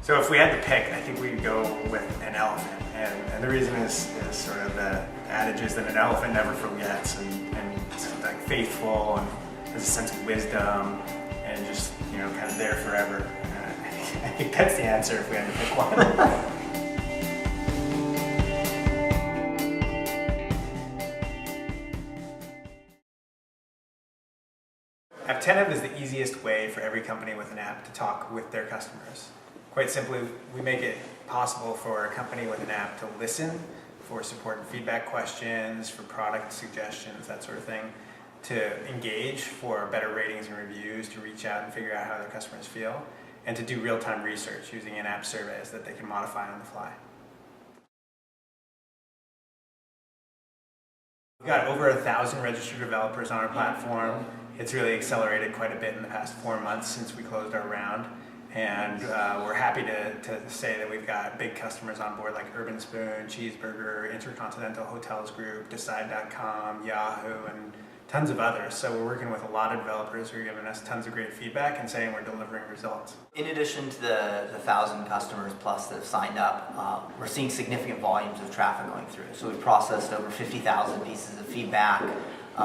So if we had to pick, I think we'd go with an elephant. And the reason is sort of the adage is that an elephant never forgets and it's like faithful and has a sense of wisdom and just, kind of there forever. I think that's the answer if we had to pick one. Apptentive is the easiest way for every company with an app to talk with their customers. Quite simply, we make it possible for a company with an app to listen for support and feedback questions, for product suggestions, that sort of thing, to engage for better ratings and reviews, to reach out and figure out how their customers feel, and to do real-time research using in-app surveys that they can modify on the fly. We've got over 1,000 registered developers on our platform. It's really accelerated quite a bit in the past 4 months since we closed our round. And we're happy to say that we've got big customers on board like Urban Spoon, Cheeseburger, Intercontinental Hotels Group, Decide.com, Yahoo, and tons of others. So we're working with a lot of developers who are giving us tons of great feedback and saying we're delivering results. In addition to the 1,000 customers plus that have signed up, we're seeing significant volumes of traffic going through. So we've processed over 50,000 pieces of feedback.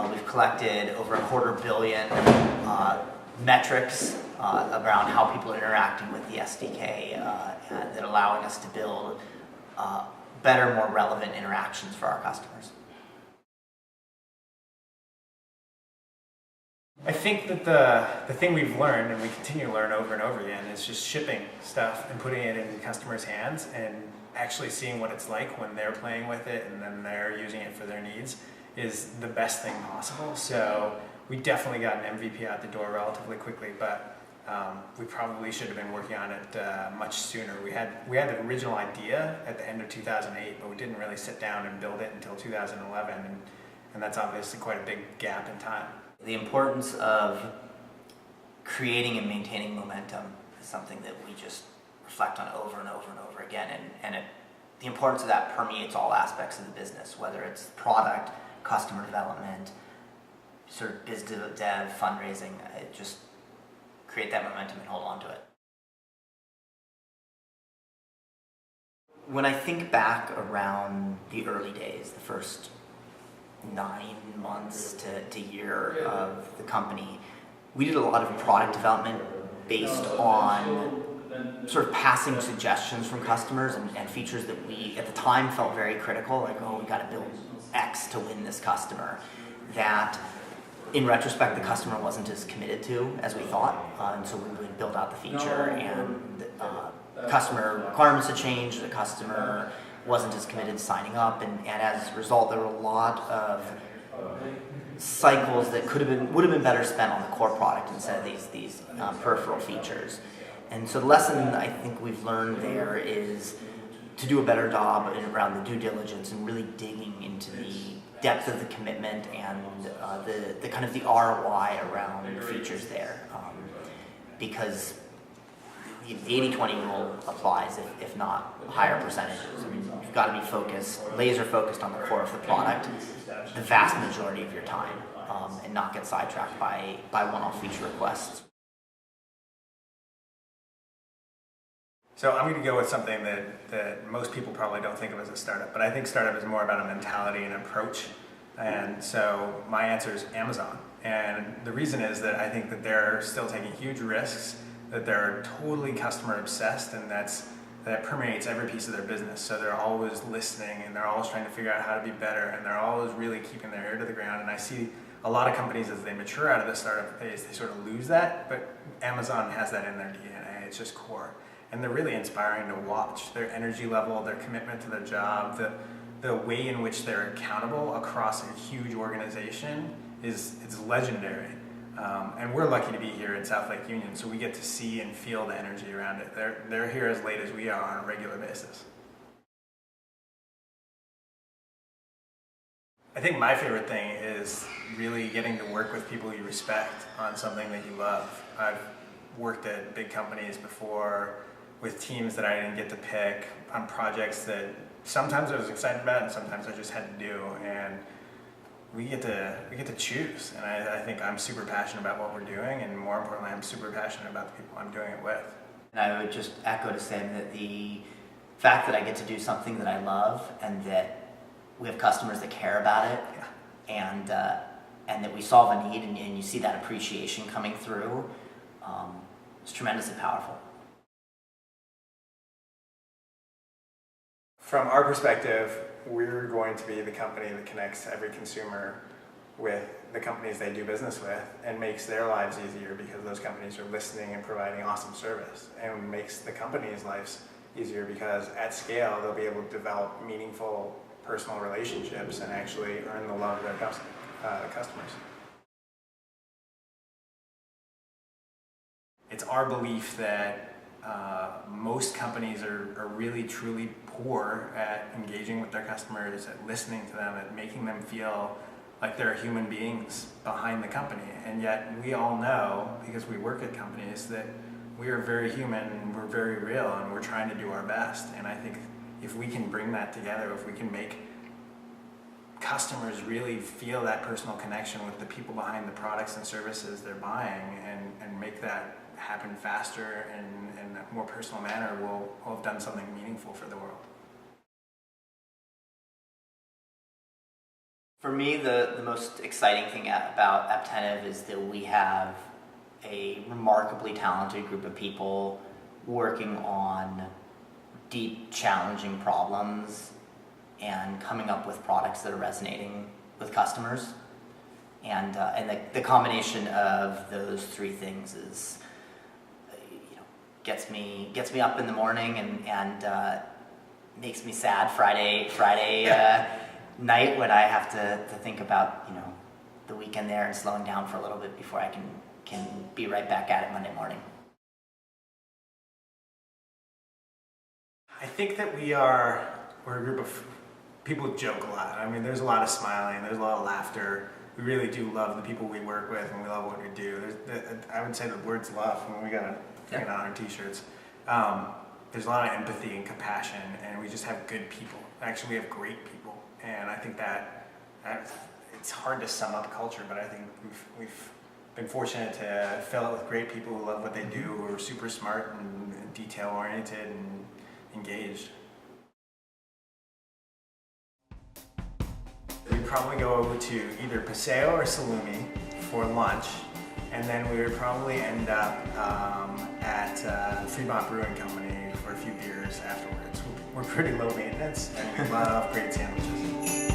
We've collected over 250 million metrics around how people are interacting with the SDK that allowing us to build better, more relevant interactions for our customers. I think that the thing we've learned, and we continue to learn over and over again, is just shipping stuff and putting it in customers' hands and actually seeing what it's like when they're playing with it and then they're using it for their needs is the best thing possible. So we definitely got an MVP out the door relatively quickly, but we probably should have been working on it much sooner. We had the original idea at the end of 2008, but we didn't really sit down and build it until 2011, and that's obviously quite a big gap in time. The importance of creating and maintaining momentum is something that we just reflect on over and over and over again, and the importance of that permeates all aspects of the business, whether it's product, customer development, sort of biz dev, fundraising. Just create that momentum and hold on to it. When I think back around the early days, the first 9 months to year of the company, we did a lot of product development based on sort of passing suggestions from customers and features that we at the time felt very critical, like, oh, we got to build X to win this customer, that in retrospect the customer wasn't as committed to as we thought, and so we would build out the feature and customer requirements had changed, the customer wasn't as committed to signing up, and as a result there were a lot of cycles that would have been better spent on the core product instead of these peripheral features. And so the lesson I think we've learned there is to do a better job around the due diligence and really digging into the depth of the commitment and the kind of the ROI around the features there, because the 80-20 rule applies, if not higher percentages. I mean, you've got to be focused, laser focused on the core of the product the vast majority of your time, and not get sidetracked by one-off feature requests. So I'm going to go with something that most people probably don't think of as a startup, but I think startup is more about a mentality and approach. And so my answer is Amazon. And the reason is that I think that they're still taking huge risks, that they're totally customer obsessed, and that permeates every piece of their business. So they're always listening, and they're always trying to figure out how to be better, and they're always really keeping their ear to the ground. And I see a lot of companies, as they mature out of the startup phase, they sort of lose that, but Amazon has that in their DNA. It's just core. And they're really inspiring to watch. Their energy level, their commitment to their job, the way in which they're accountable across a huge organization is legendary. And we're lucky to be here in South Lake Union, so we get to see and feel the energy around it. They're here as late as we are on a regular basis. I think my favorite thing is really getting to work with people you respect on something that you love. I've worked at big companies before with teams that I didn't get to pick, on projects that sometimes I was excited about and sometimes I just had to do, and we get to choose. And I think I'm super passionate about what we're doing, and more importantly, I'm super passionate about the people I'm doing it with. And I would just echo to say that the fact that I get to do something that I love and that we have customers that care about it, and that we solve a need, and you see that appreciation coming through, it's tremendously powerful. From our perspective, we're going to be the company that connects every consumer with the companies they do business with and makes their lives easier because those companies are listening and providing awesome service, and makes the company's lives easier because at scale they'll be able to develop meaningful personal relationships and actually earn the love of their customers. It's our belief that most companies are really truly poor at engaging with their customers, at listening to them, at making them feel like they're human beings behind the company. And yet we all know, because we work at companies, that we are very human and we're very real and we're trying to do our best. And I think if we can bring that together, if we can make customers really feel that personal connection with the people behind the products and services they're buying, and make that happen faster and in a more personal manner, we'll have done something meaningful for the world. For me, the most exciting thing about Apptentive is that we have a remarkably talented group of people working on deep, challenging problems and coming up with products that are resonating with customers. And the combination of those three things is, gets me up in the morning and makes me sad Friday night when I have to think about the weekend there and slowing down for a little bit before I can be right back at it Monday morning. I think that we're a group of people who joke a lot. I mean, there's a lot of smiling, there's a lot of laughter. We really do love the people we work with, and we love what we do. I would say the words love, when we got to put it on our t-shirts. There's a lot of empathy and compassion, and we just have good people. Actually, we have great people, and I think that it's hard to sum up culture, but I think we've been fortunate to fill it with great people who love what they do, who are super smart and detail-oriented and engaged. We'd probably go to either Paseo or Salumi for lunch, and then we would probably end up at Fremont Brewing Company for a few beers afterwards. We're pretty low maintenance, and we love great sandwiches.